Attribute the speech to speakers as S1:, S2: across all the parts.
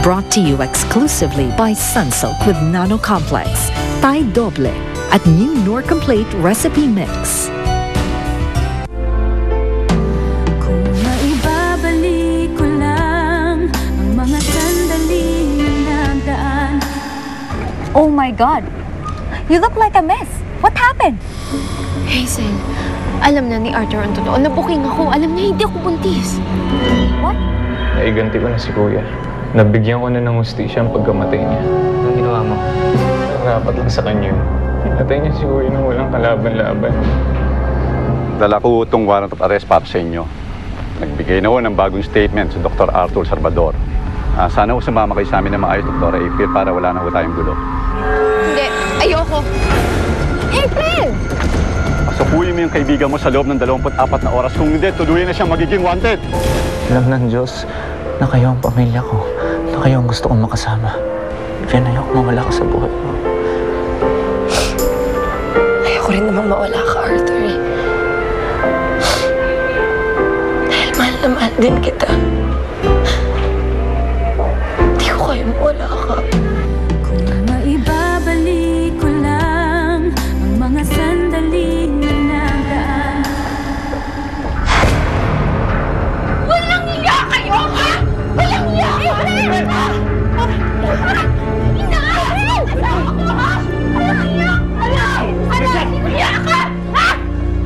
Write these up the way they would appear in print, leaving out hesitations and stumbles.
S1: Brought to you exclusively by Sunsilk with Nano Complex, Thai Doble, at new Nor Complete Recipe Mix.
S2: Kung maibabalik ko lang ang mga sandaling nagdaan.
S3: Oh my God! You look like a mess. What happened?
S4: Hazel, alam na ni Arthur ang totoo. Nabuking ako. Alam niya hindi ako buntis.
S3: What?
S5: Naiganti ko na si Kuya. Nabigyan ko na ng hustisya ang pagkamatay niya.
S6: Anong ginawa mo?
S5: Narapat lang sa kanya. Pinatay niya si Kuya nang walang kalaban-laban.
S7: Dala ko itong warrant of arrest para sa inyo. Nagbigay na ho ng bagong statement si Dr. Arthur Salvador. Sana ho sumama kayo sa amin na maayos, Dr. April, para wala na ho tayong gulo.
S4: Hindi, ayoko.
S3: April!
S7: Pasukuyin mo yung kaibigan mo sa loob ng 24 na oras. Kung hindi, tuluyan na siyang magiging wanted.
S6: Alam ng Diyos na kayo ang pamilya ko, na kayo ang gusto kong makasama. Kaya ayoko mawala ka sa buhay mo.
S4: Ayoko rin namang mawala ka, Arthur. Dahil mahal na mahal din kita. Hindi ko kaya mawala ka.
S2: Kung maibabalik ko lang ang mga sandaling nagdaan.
S4: Walang iya kayo, ha? Walang iya kayo!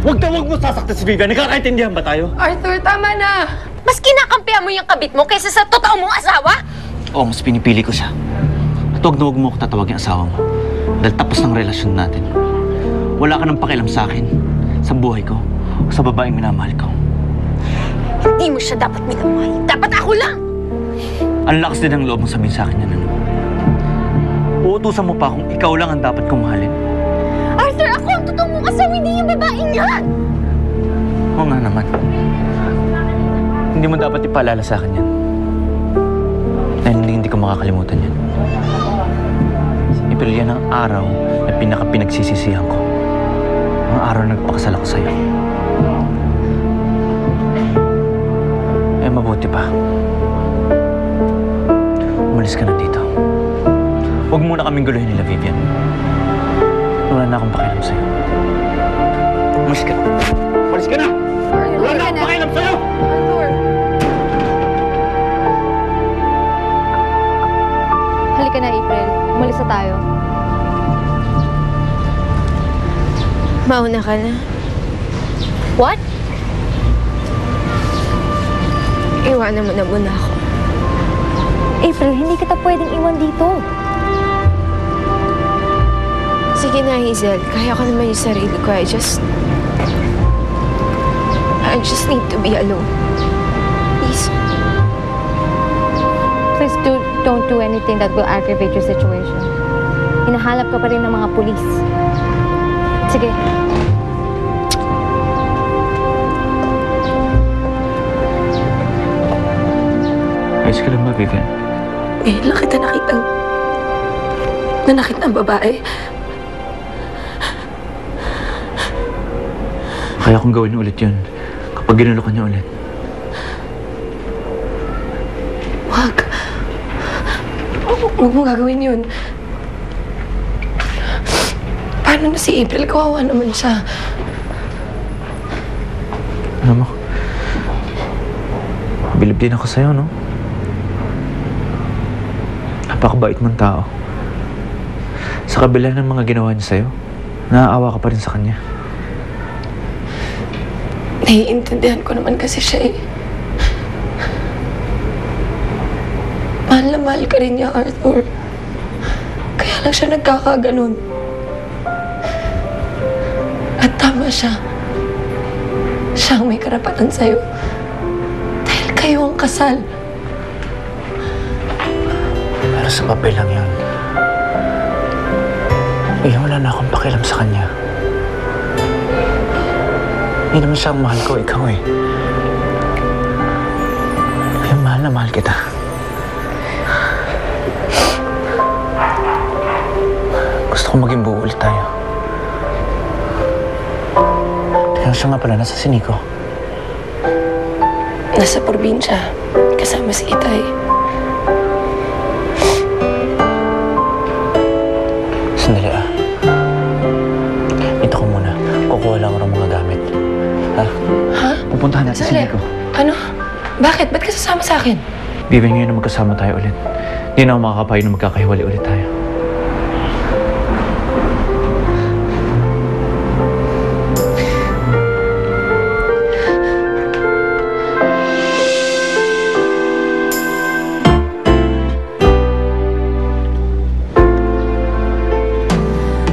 S6: Huwag na huwag mo sasaktan si Vivian. Nagkakaintindihan ba tayo?
S4: Arthur, tama na! Mas kinakampihan mo yung kabit mo kaysa sa totoo mong asawa?
S6: Oo, mas pinipili ko siya. At huwag na huwag mo ako tatawagin asawa mo. Dahil tapos ng relasyon natin. Wala ka nang pakialam sa akin, sa buhay ko, o sa babaeng minamahal ko.
S4: Hindi mo siya dapat minamahal. Dapat ako lang!
S6: Ang lakas din ng loob mong sabihin sa akin yan, ano? Uutusan mo pa kung ikaw lang ang dapat kong mahalin.
S4: Arthur, ako ang totoong mong asawa, hindi yung babaeng yan!
S6: Oo nga naman. Hindi mo dapat ipaalala sa akin yan. Dahil hindi ko makakalimutan yan. April, yan ang araw na pinaka-pinagsisisihan ko. Ang araw na nagpakasal ako sa'yo. Eh, mabuti pa. Umalis ka na dito. Huwag muna kaming guluhin nila, Vivian. Wala na akong pakialam sa'yo. Umalis ka na. Umalis ka na! Wala na akong pakialam sa'yo!
S4: Arthur!
S3: Halika na, April. Umalis na tayo.
S4: Mauna ka na.
S3: What?
S4: Iwanan mo na muna ako.
S3: April, hindi kita pwedeng iwan dito.
S4: Sige na, Hazel. Kaya ko naman yung sarili ko. I just need to be alone. Please.
S3: Please don't do anything that will aggravate your situation. Hinahanap ka pa rin ng mga pulis. Sige.
S6: Ayos ka lang ba, Vivian?
S4: Ngayon lang kita nanakit ng babae.
S6: Kaya kong gawin ulit yun kapag ginulo ka niya ulit.
S4: Wag. Huwag mo gagawin yun. Paano na si April? Kawawa naman siya.
S6: Alam mo, bilib din ako sa'yo, no? Napakabait mong tao. Sa kabila ng mga ginawa niya sa'yo, naaawa ka pa rin sa kanya.
S4: Naiintindihan ko naman kasi siya eh. Mahal na mahal ka rin niya, Arthur. Kaya lang siya nagkakaganon. At tama siya. Siya ang may karapatan sa'yo. Dahil kayo ang kasal.
S6: Pero sa papel lang yun. Eh, wala na akong pakialam sa kanya. Hindi naman siya ang mahal ko, ikaw eh. Kaya mahal na mahal kita. Gusto ko maging buo ulit tayo. Kaya siya nga pala, nasa Sinico.
S4: Nasa probinsya, kasama si Itay.
S6: Pupuntahan natin si
S4: Sandali.
S6: Nico.
S4: Ano? Bakit? Ba't ka sasama sa akin?
S6: Vivian, ngayon na magkasama tayo ulit. Hindi na ako makakapayo na magkakahiwalay ulit tayo.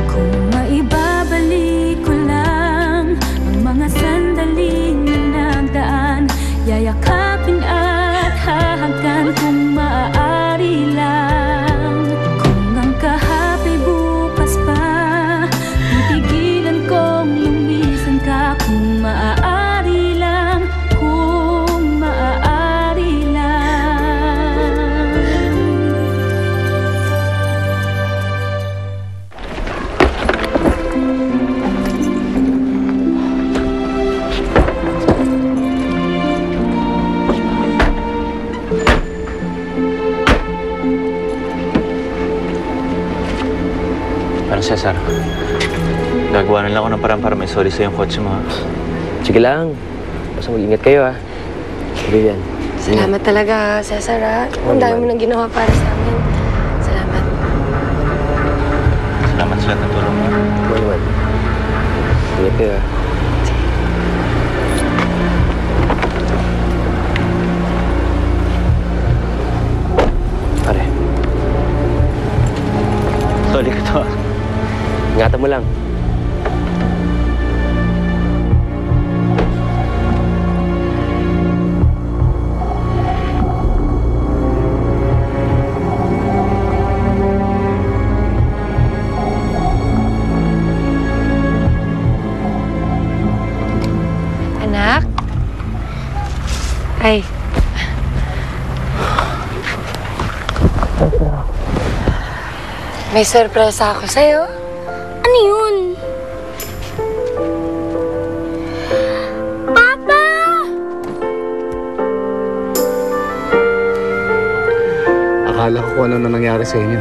S2: Kung maibabalik ko lang ang mga sandaling na nagdaan, yayakapin at hahagkan kung maaari lang. Kung ang kahapay bukas pa, pipigilan kong lumisan ka. Kung maaari lang, kung maaari lang.
S6: Parang Cesar, gagawa na lang ako ng parang para may sorry sa yung kotse mo, ha?
S8: Sige lang. Basta mag-ingat kayo, ha? Vivian.
S4: Salamat talaga, Cesar, ha? Ang dami mo nang ginawa para sa amin. Salamat.
S6: Salamat sa lahat ng tulong mo.
S8: Manuel. Ingat kayo, ha? Pare,
S6: Sorry ka to.
S8: ingatan mo lang.
S4: Anak? Ay. May sorpresa ako sa'yo.
S9: Ano yun? Papa!
S10: Akala ko kung ano na nangyari sa inyo.